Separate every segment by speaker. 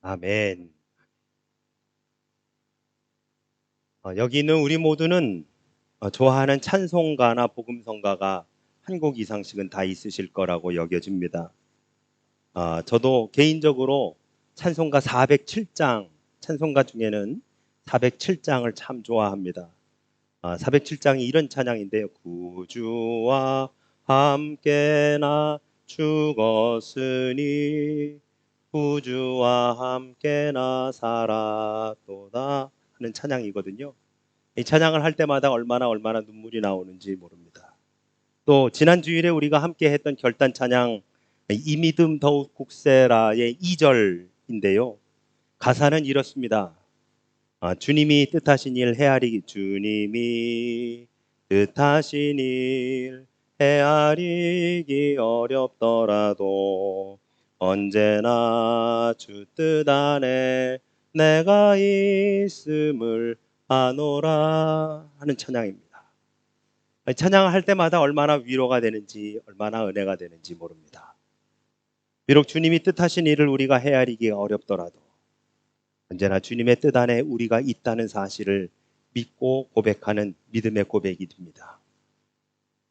Speaker 1: 아멘. 여기 있는 우리 모두는 좋아하는 찬송가나 복음성가가 한 곡 이상씩은 다 있으실 거라고 여겨집니다. 저도 개인적으로 찬송가 407장, 찬송가 중에는 407장을 참 좋아합니다. 407장이 이런 찬양인데요. 구주와 함께 나 죽었으니 구주와 함께 나 살았도다 하는 찬양이거든요. 이 찬양을 할 때마다 얼마나 눈물이 나오는지 모릅니다. 또 지난 주일에 우리가 함께 했던 결단 찬양 이 믿음 더욱 굳세라의 2절인데요. 가사는 이렇습니다. 주님이 뜻하신 일 헤아리기 주님이 뜻하신 일 헤아리기 어렵더라도 언제나 주 뜻 안에 내가 있음을 아노라 하는 찬양입니다. 찬양을 할 때마다 얼마나 위로가 되는지 얼마나 은혜가 되는지 모릅니다. 비록 주님이 뜻하신 일을 우리가 헤아리기가 어렵더라도 언제나 주님의 뜻 안에 우리가 있다는 사실을 믿고 고백하는 믿음의 고백이 됩니다.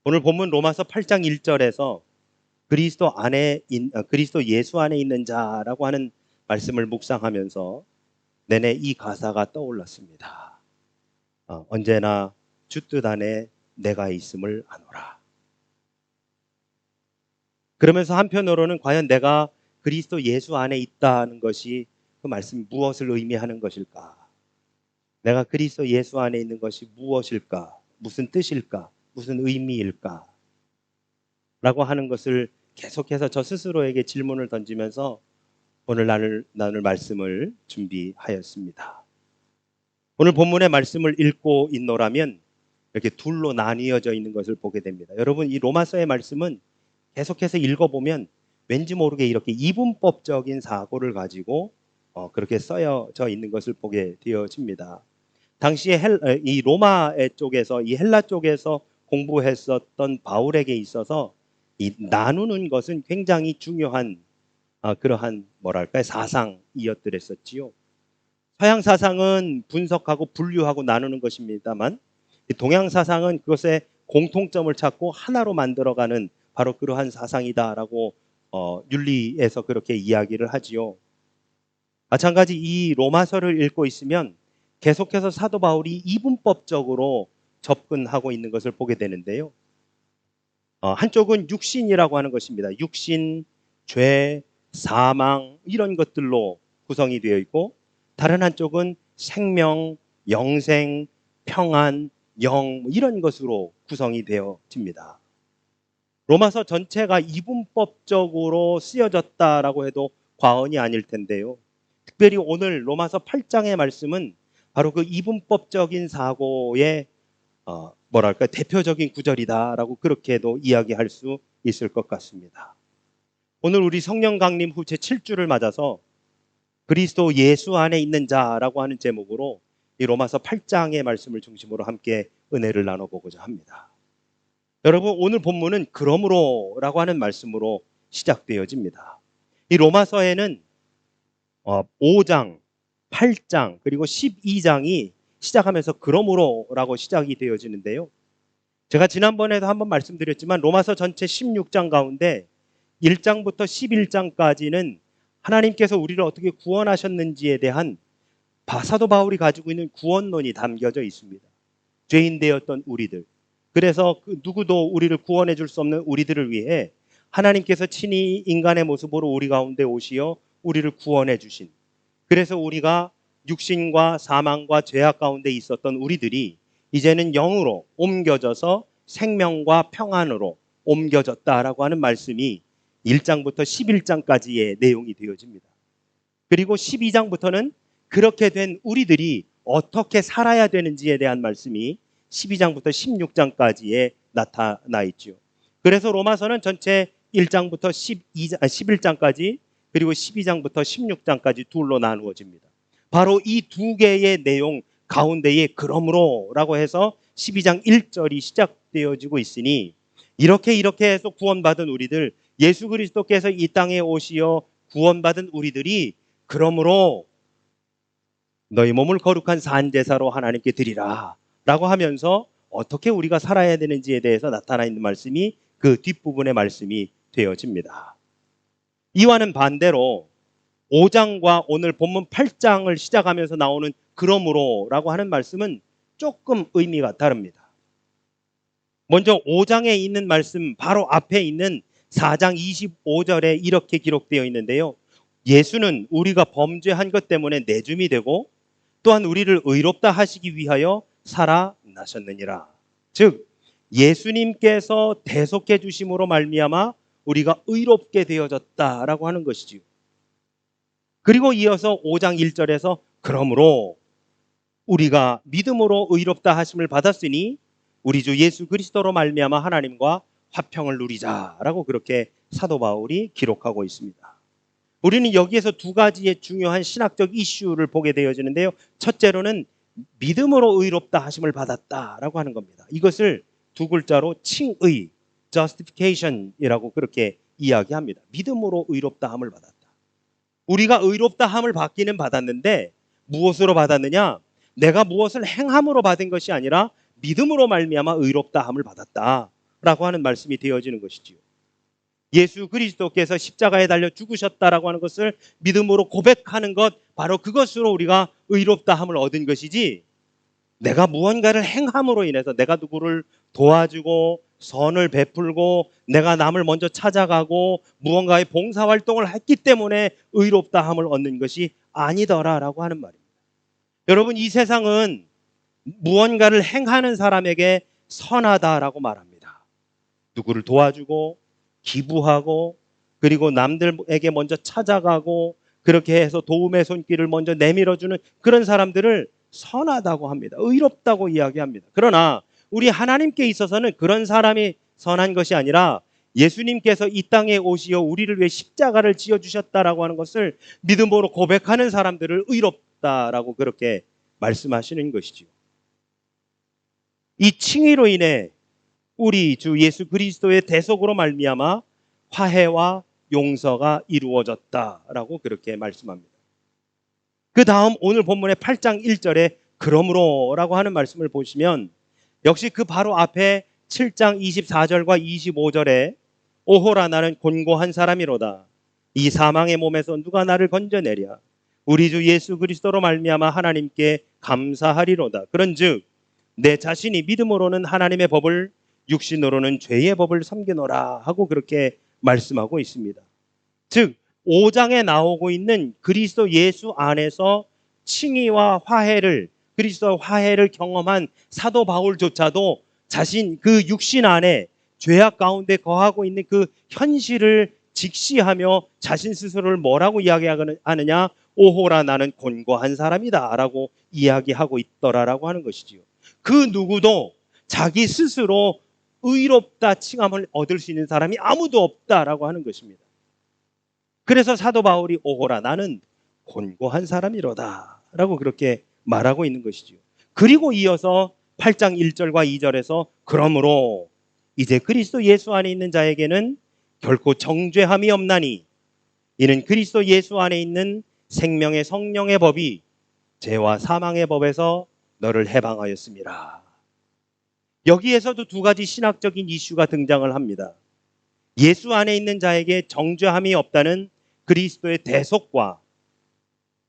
Speaker 1: 오늘 본문 로마서 8장 1절에서 그리스도 예수 안에 있는 자라고 하는 말씀을 묵상하면서 내내 이 가사가 떠올랐습니다. 언제나 주 뜻 안에 내가 있음을 아노라. 그러면서 한편으로는 과연 내가 그리스도 예수 안에 있다는 것이 그 말씀이 무엇을 의미하는 것일까? 내가 그리스도 예수 안에 있는 것이 무엇일까? 무슨 뜻일까? 무슨 의미일까? 라고 하는 것을 계속해서 저 스스로에게 질문을 던지면서 오늘 나눌 말씀을 준비하였습니다. 오늘 본문의 말씀을 읽고 있노라면 이렇게 둘로 나뉘어져 있는 것을 보게 됩니다. 여러분, 이 로마서의 말씀은 계속해서 읽어보면 왠지 모르게 이렇게 이분법적인 사고를 가지고 그렇게 써져 있는 것을 보게 되어집니다. 당시에 이 로마 쪽에서 이 헬라 쪽에서 공부했었던 바울에게 있어서 이 나누는 것은 굉장히 중요한 그러한 뭐랄까요 사상이었더랬었지요. 서양 사상은 분석하고 분류하고 나누는 것입니다만 동양 사상은 그것의 공통점을 찾고 하나로 만들어가는 바로 그러한 사상이다라고 윤리에서 그렇게 이야기를 하지요. 마찬가지 이 로마서를 읽고 있으면 계속해서 사도 바울이 이분법적으로 접근하고 있는 것을 보게 되는데요. 한쪽은 육신이라고 하는 것입니다. 육신, 죄, 사망 이런 것들로 구성이 되어 있고 다른 한쪽은 생명, 영생, 평안, 영 이런 것으로 구성이 되어집니다. 로마서 전체가 이분법적으로 쓰여졌다라고 해도 과언이 아닐 텐데요. 특별히 오늘 로마서 8장의 말씀은 바로 그 이분법적인 사고의 대표적인 구절이다라고 그렇게도 이야기할 수 있을 것 같습니다. 오늘 우리 성령 강림 후 제7주를 맞아서 그리스도 예수 안에 있는 자라고 하는 제목으로 이 로마서 8장의 말씀을 중심으로 함께 은혜를 나눠보고자 합니다. 여러분, 오늘 본문은 그러므로라고 하는 말씀으로 시작되어집니다. 이 로마서에는 5장, 8장 그리고 12장이 시작하면서 그러므로라고 시작이 되어지는데요. 제가 지난번에도 한번 말씀드렸지만 로마서 전체 16장 가운데 1장부터 11장까지는 하나님께서 우리를 어떻게 구원하셨는지에 대한 사도 바울이 가지고 있는 구원론이 담겨져 있습니다. 죄인 되었던 우리들, 그래서 그 누구도 우리를 구원해 줄 수 없는 우리들을 위해 하나님께서 친히 인간의 모습으로 우리 가운데 오시어 우리를 구원해 주신, 그래서 우리가 육신과 사망과 죄악 가운데 있었던 우리들이 이제는 영으로 옮겨져서 생명과 평안으로 옮겨졌다라고 하는 말씀이 1장부터 11장까지의 내용이 되어집니다. 그리고 12장부터는 그렇게 된 우리들이 어떻게 살아야 되는지에 대한 말씀이 12장부터 16장까지에 나타나 있죠. 그래서 로마서는 전체 1장부터 11장까지 그리고 12장부터 16장까지 둘로 나누어집니다. 바로 이 두 개의 내용 가운데에 그러므로라고 해서 12장 1절이 시작되어지고 있으니 이렇게 해서 구원받은 우리들, 예수 그리스도께서 이 땅에 오시어 구원받은 우리들이 그러므로 너희 몸을 거룩한 산제사로 하나님께 드리라 라고 하면서 어떻게 우리가 살아야 되는지에 대해서 나타나 있는 말씀이 그 뒷부분의 말씀이 되어집니다. 이와는 반대로 5장과 오늘 본문 8장을 시작하면서 나오는 그러므로 라고 하는 말씀은 조금 의미가 다릅니다. 먼저 5장에 있는 말씀 바로 앞에 있는 4장 25절에 이렇게 기록되어 있는데요. 예수는 우리가 범죄한 것 때문에 내줌이 되고 또한 우리를 의롭다 하시기 위하여 살아나셨느니라. 즉 예수님께서 대속해 주심으로 말미암아 우리가 의롭게 되어졌다라고 하는 것이지요. 그리고 이어서 5장 1절에서 그러므로 우리가 믿음으로 의롭다 하심을 받았으니 우리 주 예수 그리스도로 말미암아 하나님과 화평을 누리자라고 그렇게 사도 바울이 기록하고 있습니다. 우리는 여기에서 두 가지의 중요한 신학적 이슈를 보게 되어지는데요. 첫째로는 믿음으로 의롭다 하심을 받았다라고 하는 겁니다. 이것을 두 글자로 칭의, justification이라고 그렇게 이야기합니다. 믿음으로 의롭다 함을 받았다. 우리가 의롭다 함을 받기는 받았는데 무엇으로 받았느냐? 내가 무엇을 행함으로 받은 것이 아니라 믿음으로 말미암아 의롭다 함을 받았다라고 하는 말씀이 되어지는 것이지요. 예수 그리스도께서 십자가에 달려 죽으셨다라고 하는 것을 믿음으로 고백하는 것, 바로 그것으로 우리가 의롭다 함을 얻은 것이지, 내가 무언가를 행함으로 인해서 내가 누구를 도와주고 선을 베풀고 내가 남을 먼저 찾아가고 무언가의 봉사활동을 했기 때문에 의롭다 함을 얻는 것이 아니더라라고 하는 말입니다. 여러분, 이 세상은 무언가를 행하는 사람에게 선하다라고 말합니다. 누구를 도와주고 기부하고 그리고 남들에게 먼저 찾아가고 그렇게 해서 도움의 손길을 먼저 내밀어주는 그런 사람들을 선하다고 합니다. 의롭다고 이야기합니다. 그러나 우리 하나님께 있어서는 그런 사람이 선한 것이 아니라 예수님께서 이 땅에 오시어 우리를 위해 십자가를 지어주셨다라고 하는 것을 믿음으로 고백하는 사람들을 의롭다라고 그렇게 말씀하시는 것이지요. 이 칭의로 인해 우리 주 예수 그리스도의 대속으로 말미암아 화해와 용서가 이루어졌다라고 그렇게 말씀합니다. 그 다음 오늘 본문의 8장 1절에 그러므로라고 하는 말씀을 보시면 역시 그 바로 앞에 7장 24절과 25절에 오호라 나는 곤고한 사람이로다. 이 사망의 몸에서 누가 나를 건져내랴. 우리 주 예수 그리스도로 말미암아 하나님께 감사하리로다. 그런즉 내 자신이 믿음으로는 하나님의 법을 육신으로는 죄의 법을 섬기노라 하고 그렇게 말씀하고 있습니다. 즉 5장에 나오고 있는 그리스도 예수 안에서 칭의와 화해를, 그리스도 화해를 경험한 사도 바울조차도 자신 그 육신 안에 죄악 가운데 거하고 있는 그 현실을 직시하며 자신 스스로를 뭐라고 이야기하느냐? 오호라 나는 곤고한 사람이다 라고 이야기하고 있더라라고 하는 것이지요. 그 누구도 자기 스스로 의롭다 칭함을 얻을 수 있는 사람이 아무도 없다라고 하는 것입니다. 그래서 사도 바울이 오호라 나는 곤고한 사람이로다 라고 그렇게 말하고 있는 것이지요. 그리고 이어서 8장 1절과 2절에서 그러므로 이제 그리스도 예수 안에 있는 자에게는 결코 정죄함이 없나니 이는 그리스도 예수 안에 있는 생명의 성령의 법이 죄와 사망의 법에서 너를 해방하였습니다. 여기에서도 두 가지 신학적인 이슈가 등장을 합니다. 예수 안에 있는 자에게 정죄함이 없다는 그리스도의 대속과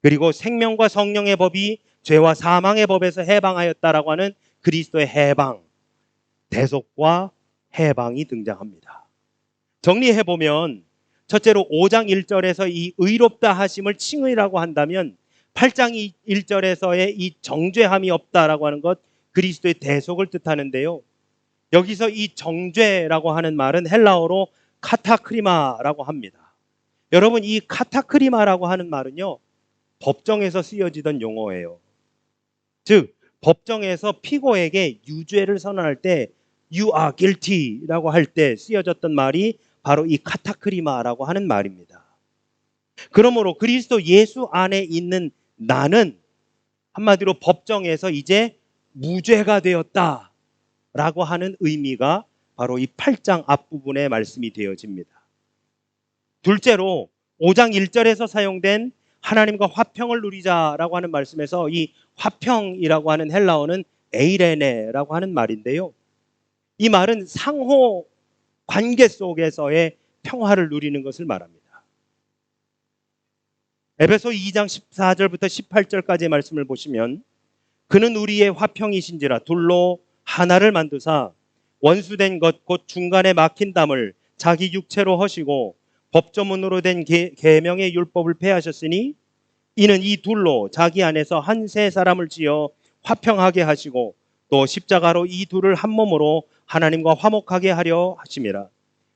Speaker 1: 그리고 생명과 성령의 법이 죄와 사망의 법에서 해방하였다라고 하는 그리스도의 해방, 대속과 해방이 등장합니다. 정리해보면 첫째로 5장 1절에서 이 의롭다 하심을 칭의라고 한다면 8장 1절에서의 이 정죄함이 없다라고 하는 것, 그리스도의 대속을 뜻하는데요. 여기서 이 정죄라고 하는 말은 헬라어로 카타크리마라고 합니다. 여러분, 이 카타크리마라고 하는 말은요, 법정에서 쓰여지던 용어예요. 즉 법정에서 피고에게 유죄를 선언할 때 You are guilty라고 할 때 쓰여졌던 말이 바로 이 카타크리마라고 하는 말입니다. 그러므로 그리스도 예수 안에 있는 나는 한마디로 법정에서 이제 무죄가 되었다라고 하는 의미가 바로 이 8장 앞부분에 말씀이 되어집니다. 둘째로 5장 1절에서 사용된 하나님과 화평을 누리자라고 하는 말씀에서 이 화평이라고 하는 헬라어는 에이레네라고 하는 말인데요. 이 말은 상호 관계 속에서의 평화를 누리는 것을 말합니다. 에베소 2장 14절부터 18절까지의 말씀을 보시면 그는 우리의 화평이신지라 둘로 하나를 만드사 원수된 것 곧 중간에 막힌 담을 자기 육체로 허시고 법조문으로 된 계명의 율법을 폐하셨으니 이는 이 둘로 자기 안에서 한 세 사람을 지어 화평하게 하시고 또 십자가로 이 둘을 한 몸으로 하나님과 화목하게 하려 하심이라.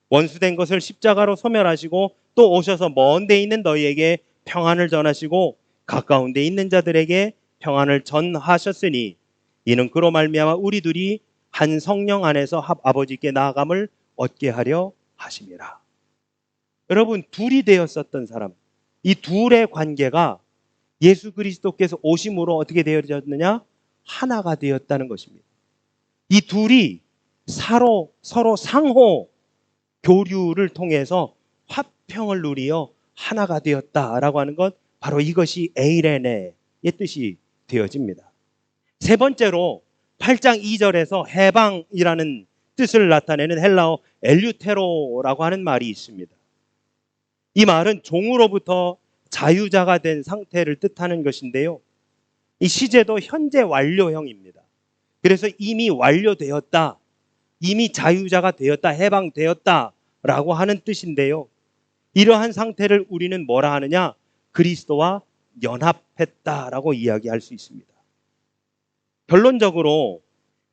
Speaker 1: 원수된 것을 십자가로 소멸하시고 또 오셔서 먼 데 있는 너희에게 평안을 전하시고 가까운 데 있는 자들에게 평안을 전하셨으니 이는 그로 말미암아 우리 둘이 한 성령 안에서 아버지께 나아감을 얻게 하려 하심이라. 여러분, 둘이 되었었던 사람, 이 둘의 관계가 예수 그리스도께서 오심으로 어떻게 되어졌느냐? 하나가 되었다는 것입니다. 이 둘이 서로 상호 교류를 통해서 화평을 누리어 하나가 되었다라고 하는 것, 바로 이것이 에이레네의 뜻이 되어집니다. 세 번째로 8장 2절에서 해방이라는 뜻을 나타내는 헬라어 엘류테로라고 하는 말이 있습니다. 이 말은 종으로부터 자유자가 된 상태를 뜻하는 것인데요. 이 시제도 현재 완료형입니다. 그래서 이미 완료되었다, 이미 자유자가 되었다, 해방되었다라고 하는 뜻인데요. 이러한 상태를 우리는 뭐라 하느냐? 그리스도와 연합했다라고 이야기할 수 있습니다. 결론적으로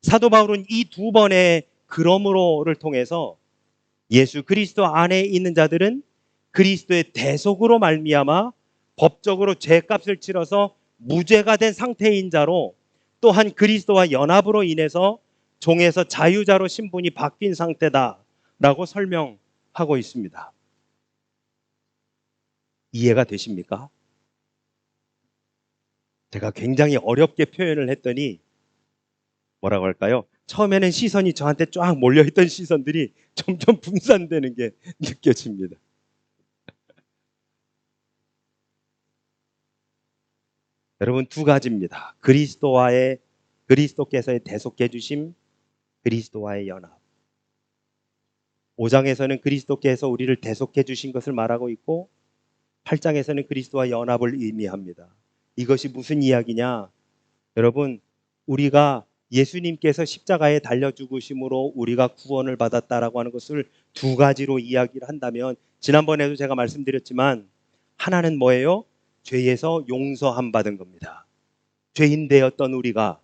Speaker 1: 사도 바울은 이 두 번의 그러므로를 통해서 예수 그리스도 안에 있는 자들은 그리스도의 대속으로 말미암아 법적으로 죄값을 치러서 무죄가 된 상태인 자로, 또한 그리스도와 연합으로 인해서 종에서 자유자로 신분이 바뀐 상태다라고 설명하고 있습니다. 이해가 되십니까? 제가 굉장히 어렵게 표현을 했더니 뭐라고 할까요? 처음에는 시선이 저한테 쫙 몰려있던 시선들이 점점 분산되는 게 느껴집니다. 여러분, 두 가지입니다. 그리스도께서의 대속해 주심, 그리스도와의 연합. 5장에서는 그리스도께서 우리를 대속해 주신 것을 말하고 있고 8장에서는 그리스도와 연합을 의미합니다. 이것이 무슨 이야기냐? 여러분, 우리가 예수님께서 십자가에 달려 죽으심으로 우리가 구원을 받았다라고 하는 것을 두 가지로 이야기를 한다면, 지난번에도 제가 말씀드렸지만 하나는 뭐예요? 죄에서 용서함 받은 겁니다. 죄인 되었던 우리가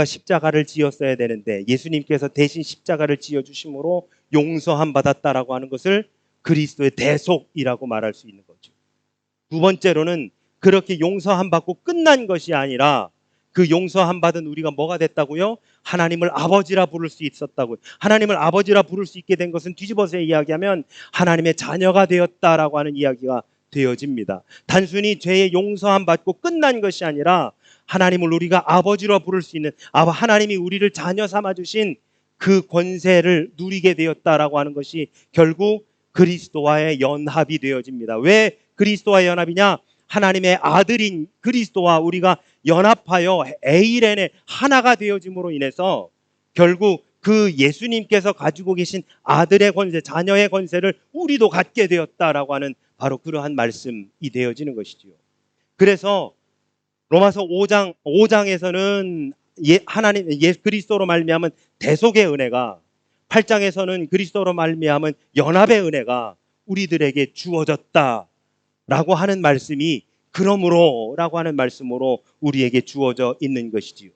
Speaker 1: 십자가를 지었어야 되는데 예수님께서 대신 십자가를 지어주심으로 용서함 받았다라고 하는 것을 그리스도의 대속이라고 말할 수 있는 거죠. 두 번째로는 그렇게 용서함 받고 끝난 것이 아니라 그 용서함 받은 우리가 뭐가 됐다고요? 하나님을 아버지라 부를 수 있었다고요. 하나님을 아버지라 부를 수 있게 된 것은 뒤집어서 이야기하면 하나님의 자녀가 되었다라고 하는 이야기가 되어집니다. 단순히 죄의 용서함 받고 끝난 것이 아니라 하나님을 우리가 아버지로 부를 수 있는, 하나님이 우리를 자녀 삼아주신 그 권세를 누리게 되었다라고 하는 것이 결국 그리스도와의 연합이 되어집니다. 왜 그리스도와의 연합이냐? 하나님의 아들인 그리스도와 우리가 연합하여 에이렌의 하나가 되어짐으로 인해서 결국 그 예수님께서 가지고 계신 아들의 권세, 자녀의 권세를 우리도 갖게 되었다라고 하는 바로 그러한 말씀이 되어지는 것이지요. 그래서 로마서 5장에서는 하나님 그리스도로 말미암은 대속의 은혜가, 8장에서는 그리스도로 말미암은 연합의 은혜가 우리들에게 주어졌다라고 하는 말씀이 그러므로라고 하는 말씀으로 우리에게 주어져 있는 것이지요.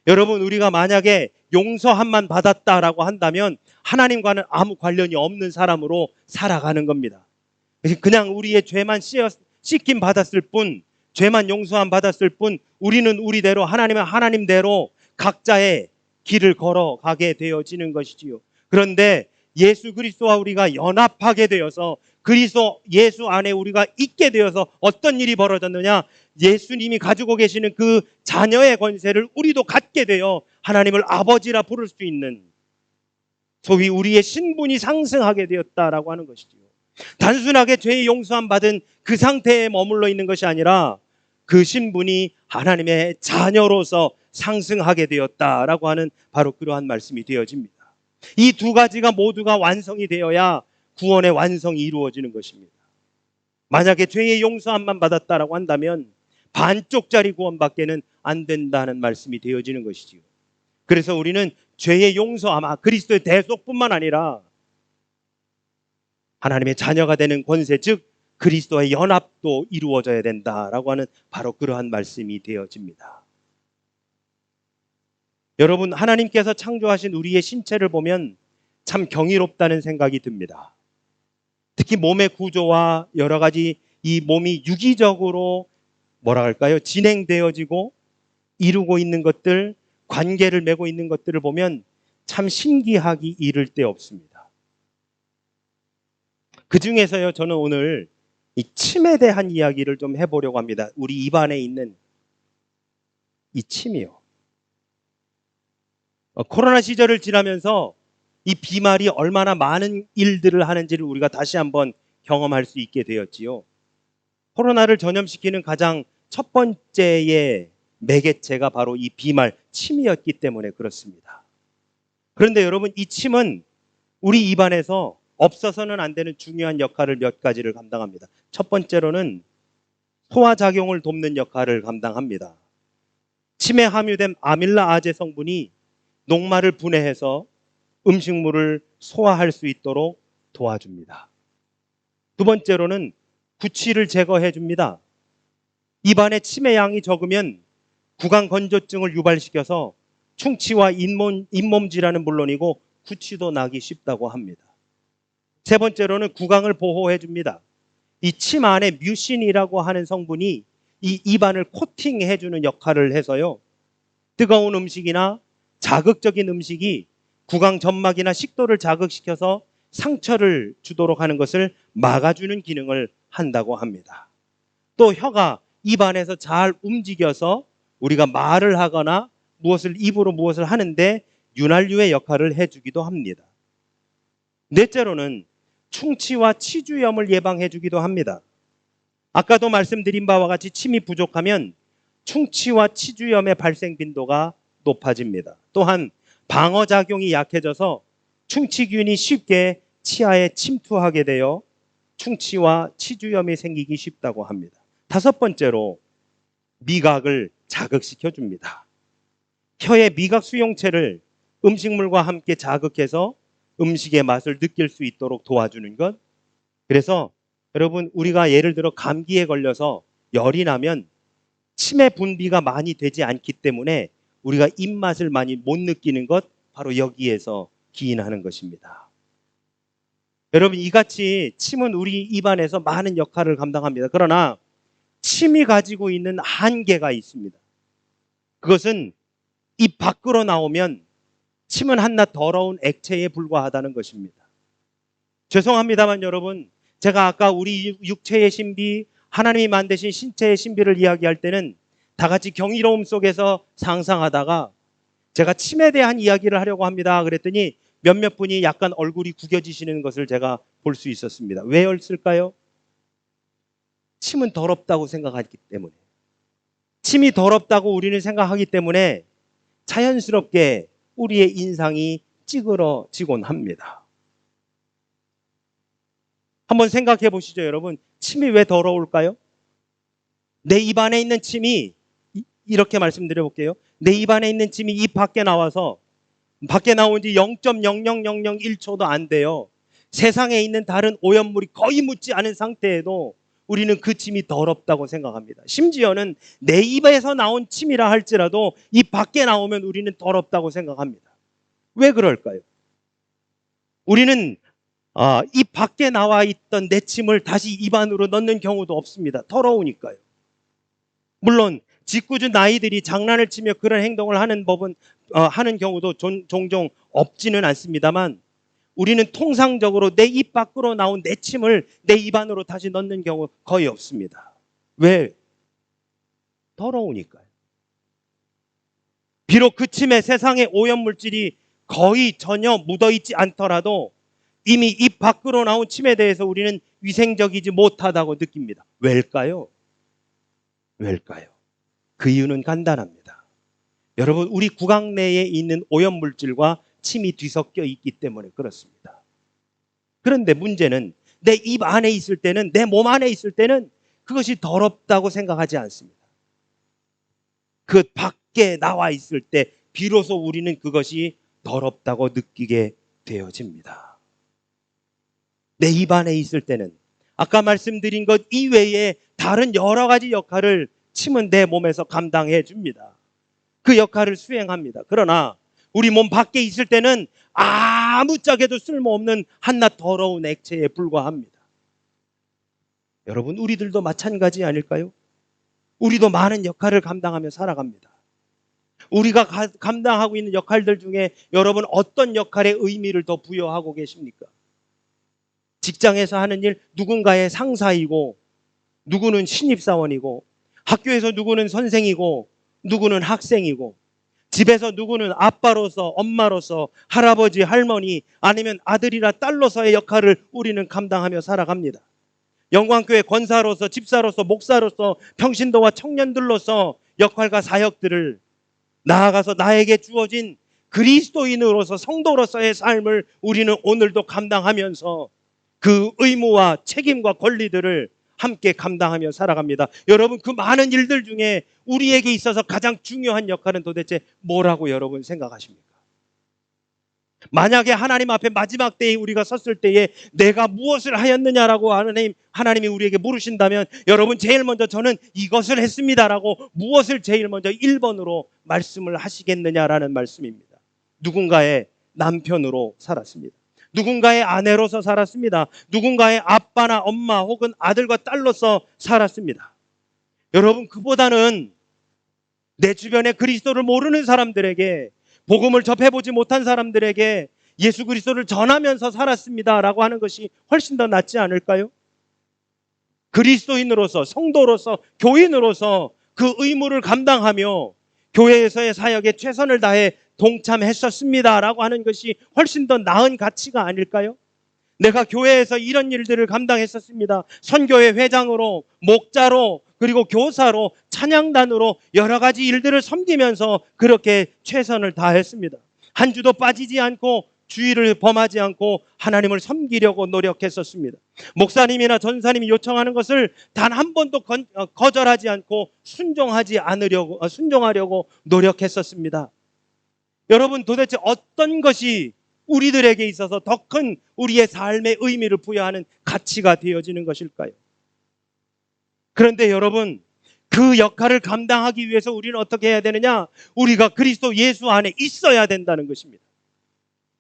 Speaker 1: 여러분, 우리가 만약에 용서함만 받았다라고 한다면 하나님과는 아무 관련이 없는 사람으로 살아가는 겁니다. 그냥 우리의 죄만 씻김 받았을 뿐, 죄만 용서함 받았을 뿐, 우리는 우리대로, 하나님은 하나님대로 각자의 길을 걸어가게 되어지는 것이지요. 그런데 예수 그리스도와 우리가 연합하게 되어서 그리스도 예수 안에 우리가 있게 되어서 어떤 일이 벌어졌느냐? 예수님이 가지고 계시는 그 자녀의 권세를 우리도 갖게 되어 하나님을 아버지라 부를 수 있는, 소위 우리의 신분이 상승하게 되었다라고 하는 것이지요. 단순하게 죄의 용서함 받은 그 상태에 머물러 있는 것이 아니라 그 신분이 하나님의 자녀로서 상승하게 되었다라고 하는 바로 그러한 말씀이 되어집니다. 이 두 가지가 모두가 완성이 되어야 구원의 완성이 이루어지는 것입니다. 만약에 죄의 용서함만 받았다라고 한다면 반쪽짜리 구원밖에는 안 된다는 말씀이 되어지는 것이지요. 그래서 우리는 죄의 용서함, 그리스도의 대속뿐만 아니라 하나님의 자녀가 되는 권세, 즉 그리스도의 연합도 이루어져야 된다라고 하는 바로 그러한 말씀이 되어집니다. 여러분, 하나님께서 창조하신 우리의 신체를 보면 참 경이롭다는 생각이 듭니다. 특히 몸의 구조와 여러 가지 이 몸이 유기적으로 뭐라 할까요? 진행되어지고 이루고 있는 것들, 관계를 맺고 있는 것들을 보면 참 신기하기 이를 데 없습니다. 그 중에서요, 저는 오늘 이 침에 대한 이야기를 좀 해보려고 합니다. 우리 입안에 있는 이 침이요. 코로나 시절을 지나면서 이 비말이 얼마나 많은 일들을 하는지를 우리가 다시 한번 경험할 수 있게 되었지요. 코로나를 전염시키는 가장 첫 번째의 매개체가 바로 이 비말, 침이었기 때문에 그렇습니다. 그런데 여러분, 이 침은 우리 입안에서 없어서는 안 되는 중요한 역할을 몇 가지를 감당합니다. 첫 번째로는 소화작용을 돕는 역할을 감당합니다. 침에 함유된 아밀라아제 성분이 녹말을 분해해서 음식물을 소화할 수 있도록 도와줍니다. 두 번째로는 구취를 제거해 줍니다. 입안에 침의 양이 적으면 구강 건조증을 유발시켜서 충치와 잇몸 질환은 물론이고 구취도 나기 쉽다고 합니다. 세 번째로는 구강을 보호해 줍니다. 이 침 안에 뮤신이라고 하는 성분이 이 입안을 코팅해 주는 역할을 해서요, 뜨거운 음식이나 자극적인 음식이 구강 점막이나 식도를 자극시켜서 상처를 주도록 하는 것을 막아주는 기능을 한다고 합니다. 또 혀가 입안에서 잘 움직여서 우리가 말을 하거나 입으로 무엇을 하는데 윤활유의 역할을 해주기도 합니다. 넷째로는 충치와 치주염을 예방해 주기도 합니다. 아까도 말씀드린 바와 같이 침이 부족하면 충치와 치주염의 발생 빈도가 높아집니다. 또한 방어작용이 약해져서 충치균이 쉽게 치아에 침투하게 되어 충치와 치주염이 생기기 쉽다고 합니다. 다섯 번째로 미각을 자극시켜 줍니다. 혀의 미각 수용체를 음식물과 함께 자극해서 음식의 맛을 느낄 수 있도록 도와주는 것. 그래서 여러분, 우리가 예를 들어 감기에 걸려서 열이 나면 침의 분비가 많이 되지 않기 때문에 우리가 입맛을 많이 못 느끼는 것, 바로 여기에서 기인하는 것입니다. 여러분, 이같이 침은 우리 입안에서 많은 역할을 감당합니다. 그러나 침이 가지고 있는 한계가 있습니다. 그것은 입 밖으로 나오면 침은 한낱 더러운 액체에 불과하다는 것입니다. 죄송합니다만 여러분, 제가 아까 우리 육체의 신비, 하나님이 만드신 신체의 신비를 이야기할 때는 다 같이 경이로움 속에서 상상하다가 제가 침에 대한 이야기를 하려고 합니다. 그랬더니 몇몇 분이 약간 얼굴이 구겨지시는 것을 제가 볼 수 있었습니다. 왜였을까요? 침은 더럽다고 생각하기 때문에. 침이 더럽다고 우리는 생각하기 때문에 자연스럽게 우리의 인상이 찌그러지곤 합니다. 한번 생각해 보시죠, 여러분. 침이 왜 더러울까요? 내 입안에 있는 침이, 이렇게 말씀드려 볼게요. 내 입안에 있는 침이 입 밖에 나와서, 밖에 나온 지 0.00001초도 안 돼요. 세상에 있는 다른 오염물이 거의 묻지 않은 상태에도 우리는 그 침이 더럽다고 생각합니다. 심지어는 내 입에서 나온 침이라 할지라도 입 밖에 나오면 우리는 더럽다고 생각합니다. 왜 그럴까요? 우리는 입 밖에 나와 있던 내 침을 다시 입 안으로 넣는 경우도 없습니다. 더러우니까요. 물론 짓궂은 아이들이 장난을 치며 그런 행동을 하는 하는 경우도 종종 없지는 않습니다만, 우리는 통상적으로 내 입 밖으로 나온 내 침을 내 입 안으로 다시 넣는 경우 거의 없습니다. 왜? 더러우니까요. 비록 그 침에 세상의 오염물질이 거의 전혀 묻어있지 않더라도 이미 입 밖으로 나온 침에 대해서 우리는 위생적이지 못하다고 느낍니다. 왜일까요? 왜일까요? 그 이유는 간단합니다. 여러분, 우리 구강 내에 있는 오염물질과 침이 뒤섞여 있기 때문에 그렇습니다. 그런데 문제는 내 입 안에 있을 때는, 내 몸 안에 있을 때는 그것이 더럽다고 생각하지 않습니다. 그 밖에 나와 있을 때 비로소 우리는 그것이 더럽다고 느끼게 되어집니다. 내 입 안에 있을 때는 아까 말씀드린 것 이외에 다른 여러 가지 역할을 침은 내 몸에서 감당해 줍니다. 그 역할을 수행합니다. 그러나 우리 몸 밖에 있을 때는 아무짝에도 쓸모없는 한낱 더러운 액체에 불과합니다. 여러분, 우리들도 마찬가지 아닐까요? 우리도 많은 역할을 감당하며 살아갑니다. 우리가 감당하고 있는 역할들 중에 여러분 어떤 역할에 의미를 더 부여하고 계십니까? 직장에서 하는 일, 누군가의 상사이고, 누구는 신입사원이고, 학교에서 누구는 선생이고, 누구는 학생이고, 집에서 누구는 아빠로서, 엄마로서, 할아버지, 할머니, 아니면 아들이나 딸로서의 역할을 우리는 감당하며 살아갑니다. 영광교회 권사로서, 집사로서, 목사로서, 평신도와 청년들로서 역할과 사역들을, 나아가서 나에게 주어진 그리스도인으로서, 성도로서의 삶을 우리는 오늘도 감당하면서 그 의무와 책임과 권리들을 함께 감당하며 살아갑니다. 여러분, 그 많은 일들 중에 우리에게 있어서 가장 중요한 역할은 도대체 뭐라고 여러분 생각하십니까? 만약에 하나님 앞에 마지막 때에 우리가 섰을 때에 내가 무엇을 하였느냐라고 하나님이 우리에게 물으신다면, 여러분, 제일 먼저 저는 이것을 했습니다라고 무엇을 제일 먼저 1번으로 말씀을 하시겠느냐라는 말씀입니다. 누군가의 남편으로 살았습니다. 누군가의 아내로서 살았습니다. 누군가의 아빠나 엄마 혹은 아들과 딸로서 살았습니다. 여러분, 그보다는 내 주변에 그리스도를 모르는 사람들에게, 복음을 접해보지 못한 사람들에게 예수 그리스도를 전하면서 살았습니다라고 하는 것이 훨씬 더 낫지 않을까요? 그리스도인으로서, 성도로서, 교인으로서 그 의무를 감당하며 교회에서의 사역에 최선을 다해 동참했었습니다라고 하는 것이 훨씬 더 나은 가치가 아닐까요? 내가 교회에서 이런 일들을 감당했었습니다. 선교회 회장으로, 목자로, 그리고 교사로, 찬양단으로 여러 가지 일들을 섬기면서 그렇게 최선을 다했습니다. 한 주도 빠지지 않고 주의를 범하지 않고 하나님을 섬기려고 노력했었습니다. 목사님이나 전사님이 요청하는 것을 단 한 번도 거절하지 않고 순종하려고 노력했었습니다. 여러분, 도대체 어떤 것이 우리들에게 있어서 더 큰 우리의 삶의 의미를 부여하는 가치가 되어지는 것일까요? 그런데 여러분, 그 역할을 감당하기 위해서 우리는 어떻게 해야 되느냐? 우리가 그리스도 예수 안에 있어야 된다는 것입니다.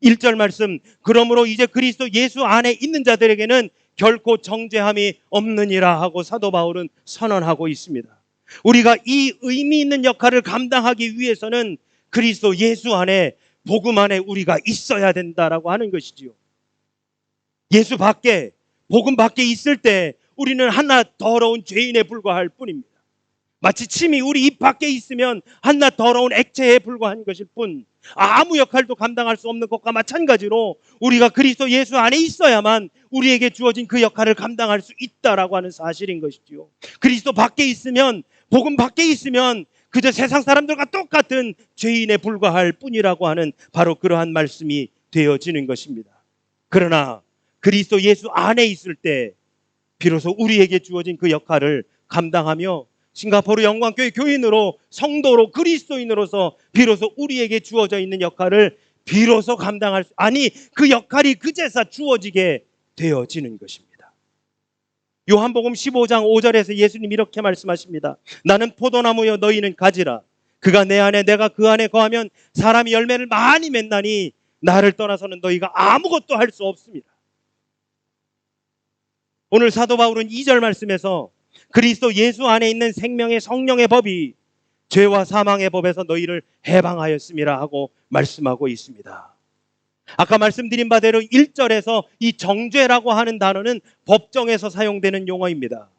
Speaker 1: 1절 말씀, 그러므로 이제 그리스도 예수 안에 있는 자들에게는 결코 정죄함이 없느니라 하고 사도 바울은 선언하고 있습니다. 우리가 이 의미 있는 역할을 감당하기 위해서는 그리스도 예수 안에, 복음 안에 우리가 있어야 된다라고 하는 것이지요. 예수 밖에, 복음 밖에 있을 때 우리는 한낱 더러운 죄인에 불과할 뿐입니다. 마치 침이 우리 입 밖에 있으면 한낱 더러운 액체에 불과한 것일 뿐, 아무 역할도 감당할 수 없는 것과 마찬가지로 우리가 그리스도 예수 안에 있어야만 우리에게 주어진 그 역할을 감당할 수 있다라고 하는 사실인 것이지요. 그리스도 밖에 있으면, 복음 밖에 있으면 그저 세상 사람들과 똑같은 죄인에 불과할 뿐이라고 하는 바로 그러한 말씀이 되어지는 것입니다. 그러나 그리스도 예수 안에 있을 때 비로소 우리에게 주어진 그 역할을 감당하며 싱가포르 영광교회 교인으로, 성도로, 그리스도인으로서 비로소 우리에게 주어져 있는 역할을 비로소 감당할 수, 아니 그 역할이 그제서 주어지게 되어지는 것입니다. 요한복음 15장 5절에서 예수님 이렇게 말씀하십니다. 나는 포도나무여 너희는 가지라. 그가 내 안에 내가 그 안에 거하면 사람이 열매를 많이 맺나니 나를 떠나서는 너희가 아무것도 할 수 없습니다. 오늘 사도 바울은 2절 말씀에서 그리스도 예수 안에 있는 생명의 성령의 법이 죄와 사망의 법에서 너희를 해방하였음이라 하고 말씀하고 있습니다. 아까 말씀드린 바대로 1절에서 이 정죄라고 하는 단어는 법정에서 사용되는 용어입니다.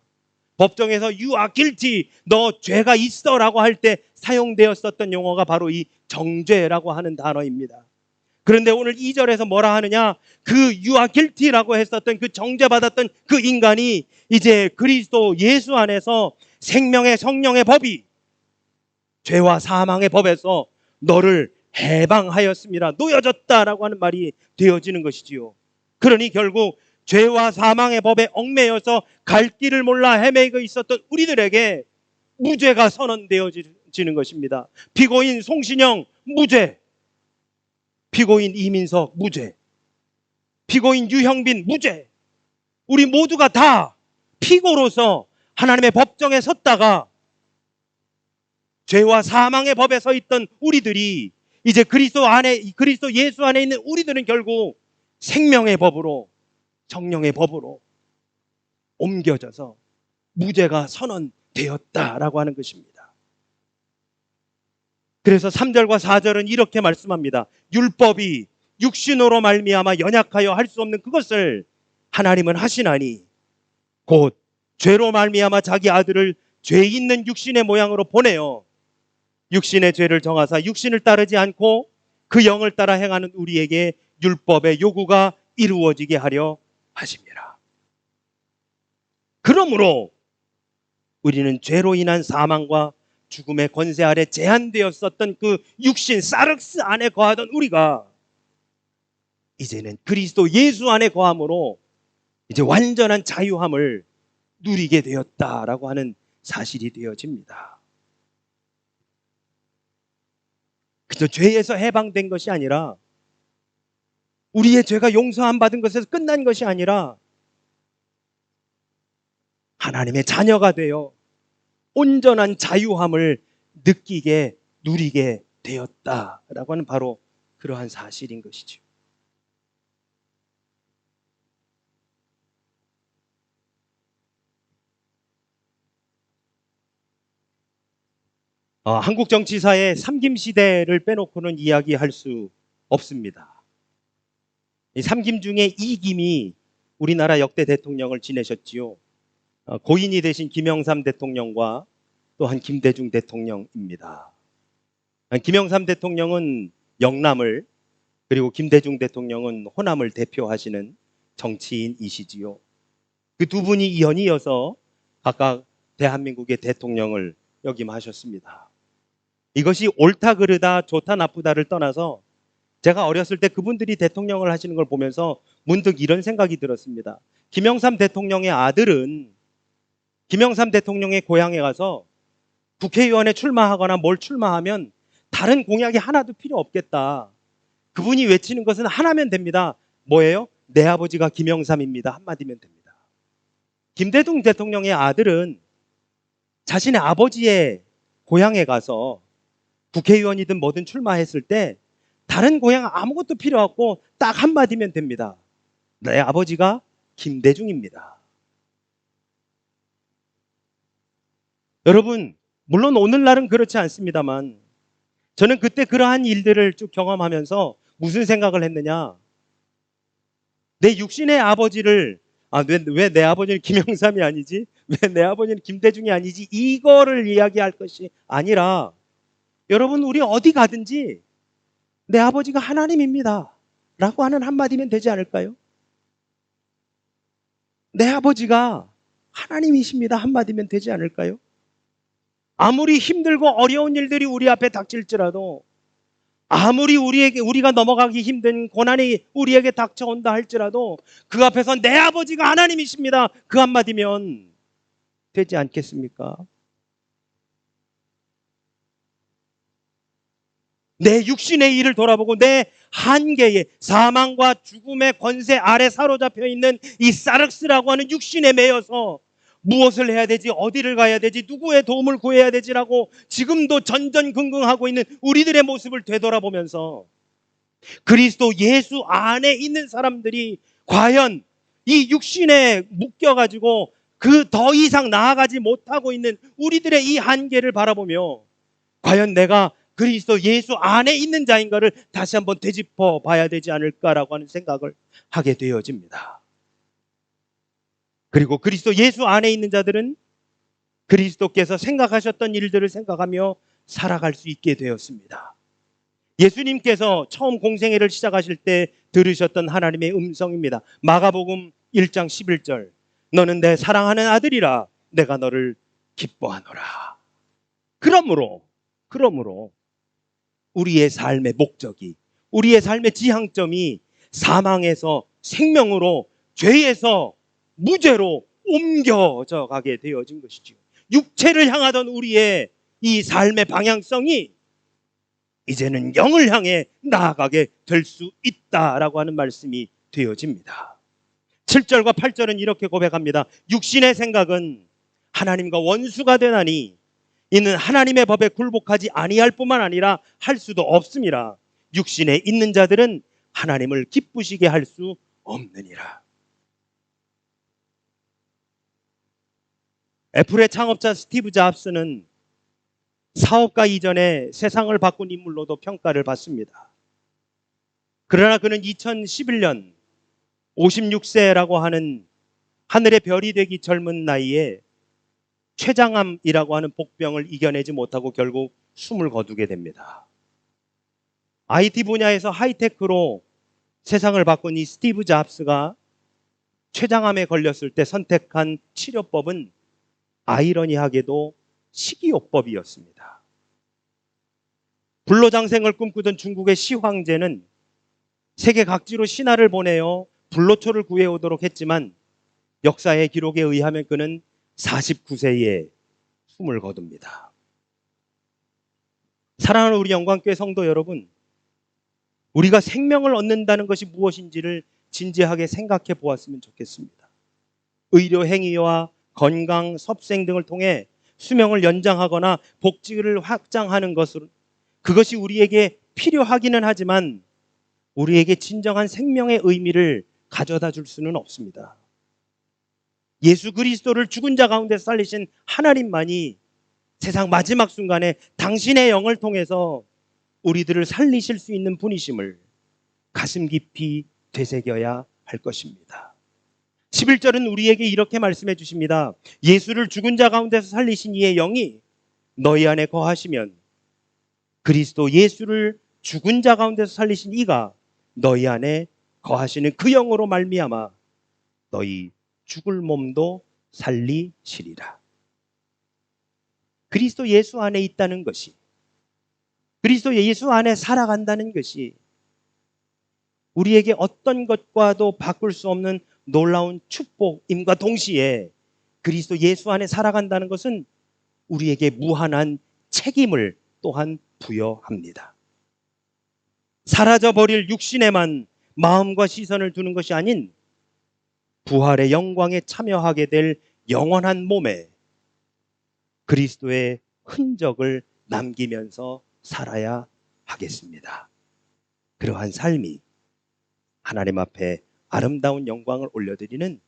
Speaker 1: 법정에서 you are guilty, 너 죄가 있어 라고 할 때 사용되었었던 용어가 바로 이 정죄라고 하는 단어입니다. 그런데 오늘 2절에서 뭐라 하느냐? 그 you are guilty라고 했었던 그 정죄받았던 그 인간이 이제 그리스도 예수 안에서 생명의 성령의 법이 죄와 사망의 법에서 너를 해방하였습니다. 놓여졌다라고 하는 말이 되어지는 것이지요. 그러니 결국 죄와 사망의 법에 얽매여서 갈 길을 몰라 헤매고 있었던 우리들에게 무죄가 선언되어지는 것입니다. 피고인 송신영 무죄, 피고인 이민석 무죄, 피고인 유형빈 무죄. 우리 모두가 다 피고로서 하나님의 법정에 섰다가 죄와 사망의 법에 서 있던 우리들이 이제 그리스도 예수 안에 있는 우리들은 결국 생명의 법으로, 성령의 법으로 옮겨져서 무죄가 선언되었다라고 하는 것입니다. 그래서 3절과 4절은 이렇게 말씀합니다. 율법이 육신으로 말미암아 연약하여 할 수 없는 그것을 하나님은 하시나니 곧 죄로 말미암아 자기 아들을 죄 있는 육신의 모양으로 보내어 육신의 죄를 정하사 육신을 따르지 않고 그 영을 따라 행하는 우리에게 율법의 요구가 이루어지게 하려 하십니다. 그러므로 우리는 죄로 인한 사망과 죽음의 권세 아래 제한되었었던 그 육신 사륵스 안에 거하던 우리가 이제는 그리스도 예수 안에 거함으로 이제 완전한 자유함을 누리게 되었다라고 하는 사실이 되어집니다. 그저 죄에서 해방된 것이 아니라 우리의 죄가 용서함 받은 것에서 끝난 것이 아니라 하나님의 자녀가 되어 온전한 자유함을 느끼게 누리게 되었다라고 하는 바로 그러한 사실인 것이죠. 한국 정치사의 삼김시대를 빼놓고는 이야기할 수 없습니다. 이 삼김 중에 이김이 우리나라 역대 대통령을 지내셨지요. 고인이 되신 김영삼 대통령과 또한 김대중 대통령입니다. 김영삼 대통령은 영남을, 그리고 김대중 대통령은 호남을 대표하시는 정치인이시지요. 그 두 분이 연이어서 각각 대한민국의 대통령을 역임하셨습니다. 이것이 옳다 그르다 좋다 나쁘다를 떠나서 제가 어렸을 때 그분들이 대통령을 하시는 걸 보면서 문득 이런 생각이 들었습니다. 김영삼 대통령의 아들은 김영삼 대통령의 고향에 가서 국회의원에 출마하거나 뭘 출마하면 다른 공약이 하나도 필요 없겠다. 그분이 외치는 것은 하나면 됩니다. 뭐예요? 내 아버지가 김영삼입니다. 한마디면 됩니다. 김대중 대통령의 아들은 자신의 아버지의 고향에 가서 국회의원이든 뭐든 출마했을 때 다른 고향 아무것도 필요 없고 딱 한마디면 됩니다. 내 아버지가 김대중입니다. 여러분, 물론 오늘날은 그렇지 않습니다만 저는 그때 그러한 일들을 쭉 경험하면서 무슨 생각을 했느냐. 내 육신의 아버지를 왜 내 아버지는 김영삼이 아니지? 왜 내 아버지는 김대중이 아니지? 이거를 이야기할 것이 아니라 여러분, 우리 어디 가든지 내 아버지가 하나님입니다 라고 하는 한마디면 되지 않을까요? 내 아버지가 하나님이십니다 한마디면 되지 않을까요? 아무리 힘들고 어려운 일들이 우리 앞에 닥칠지라도, 아무리 우리가 넘어가기 힘든 고난이 우리에게 닥쳐온다 할지라도 그 앞에서 내 아버지가 하나님이십니다 그 한마디면 되지 않겠습니까? 내 육신의 일을 돌아보고 내 한계에 사망과 죽음의 권세 아래 사로잡혀 있는 이 사륵스라고 하는 육신에 매여서 무엇을 해야 되지, 어디를 가야 되지, 누구의 도움을 구해야 되지라고 지금도 전전긍긍하고 있는 우리들의 모습을 되돌아보면서 그리스도 예수 안에 있는 사람들이 과연 이 육신에 묶여가지고 그 더 이상 나아가지 못하고 있는 우리들의 이 한계를 바라보며 과연 내가 그리스도 예수 안에 있는 자인가를 다시 한번 되짚어 봐야 되지 않을까라고 하는 생각을 하게 되어집니다. 그리고 그리스도 예수 안에 있는 자들은 그리스도께서 생각하셨던 일들을 생각하며 살아갈 수 있게 되었습니다. 예수님께서 처음 공생애를 시작하실 때 들으셨던 하나님의 음성입니다. 마가복음 1장 11절. 너는 내 사랑하는 아들이라 내가 너를 기뻐하노라. 그러므로 우리의 삶의 목적이, 우리의 삶의 지향점이 사망에서 생명으로, 죄에서 무죄로 옮겨져 가게 되어진 것이지요. 육체를 향하던 우리의 이 삶의 방향성이 이제는 영을 향해 나아가게 될 수 있다라고 하는 말씀이 되어집니다. 7절과 8절은 이렇게 고백합니다. 육신의 생각은 하나님과 원수가 되나니 이는 하나님의 법에 굴복하지 아니할 뿐만 아니라 할 수도 없음이라. 육신에 있는 자들은 하나님을 기쁘시게 할 수 없느니라. 애플의 창업자 스티브 잡스는 사업가 이전에 세상을 바꾼 인물로도 평가를 받습니다. 그러나 그는 2011년 56세라고 하는 하늘의 별이 되기 젊은 나이에 췌장암이라고 하는 복병을 이겨내지 못하고 결국 숨을 거두게 됩니다. IT 분야에서 하이테크로 세상을 바꾼 이 스티브 잡스가 췌장암에 걸렸을 때 선택한 치료법은 아이러니하게도 식이요법이었습니다. 불로장생을 꿈꾸던 중국의 시 황제는 세계 각지로 신하를 보내어 불로초를 구해오도록 했지만 역사의 기록에 의하면 그는 49세에 숨을 거둡니다. 사랑하는 우리 영광교회 성도 여러분, 우리가 생명을 얻는다는 것이 무엇인지를 진지하게 생각해 보았으면 좋겠습니다. 의료 행위와 건강, 섭생 등을 통해 수명을 연장하거나 복지를 확장하는 것으로, 그것이 우리에게 필요하기는 하지만 우리에게 진정한 생명의 의미를 가져다 줄 수는 없습니다. 예수 그리스도를 죽은 자 가운데 살리신 하나님만이 세상 마지막 순간에 당신의 영을 통해서 우리들을 살리실 수 있는 분이심을 가슴 깊이 되새겨야 할 것입니다. 11절은 우리에게 이렇게 말씀해 주십니다. 예수를 죽은 자 가운데서 살리신 이의 영이 너희 안에 거하시면 그리스도 예수를 죽은 자 가운데서 살리신 이가 너희 안에 거하시는 그 영으로 말미암아 너희 죽을 몸도 살리시리라. 그리스도 예수 안에 있다는 것이, 그리스도 예수 안에 살아간다는 것이 우리에게 어떤 것과도 바꿀 수 없는 놀라운 축복임과 동시에 그리스도 예수 안에 살아간다는 것은 우리에게 무한한 책임을 또한 부여합니다. 사라져버릴 육신에만 마음과 시선을 두는 것이 아닌 부활의 영광에 참여하게 될 영원한 몸에 그리스도의 흔적을 남기면서 살아야 하겠습니다. 그러한 삶이 하나님 앞에 아름다운 영광을 올려드리는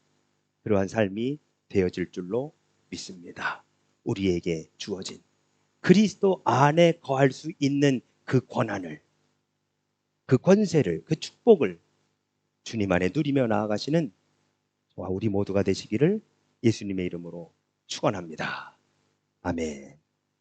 Speaker 1: 그러한 삶이 되어질 줄로 믿습니다. 우리에게 주어진 그리스도 안에 거할 수 있는 그 권한을, 그 권세를, 그 축복을 주님 안에 누리며 나아가시는 저와 우리 모두가 되시기를 예수님의 이름으로 축원합니다. 아멘.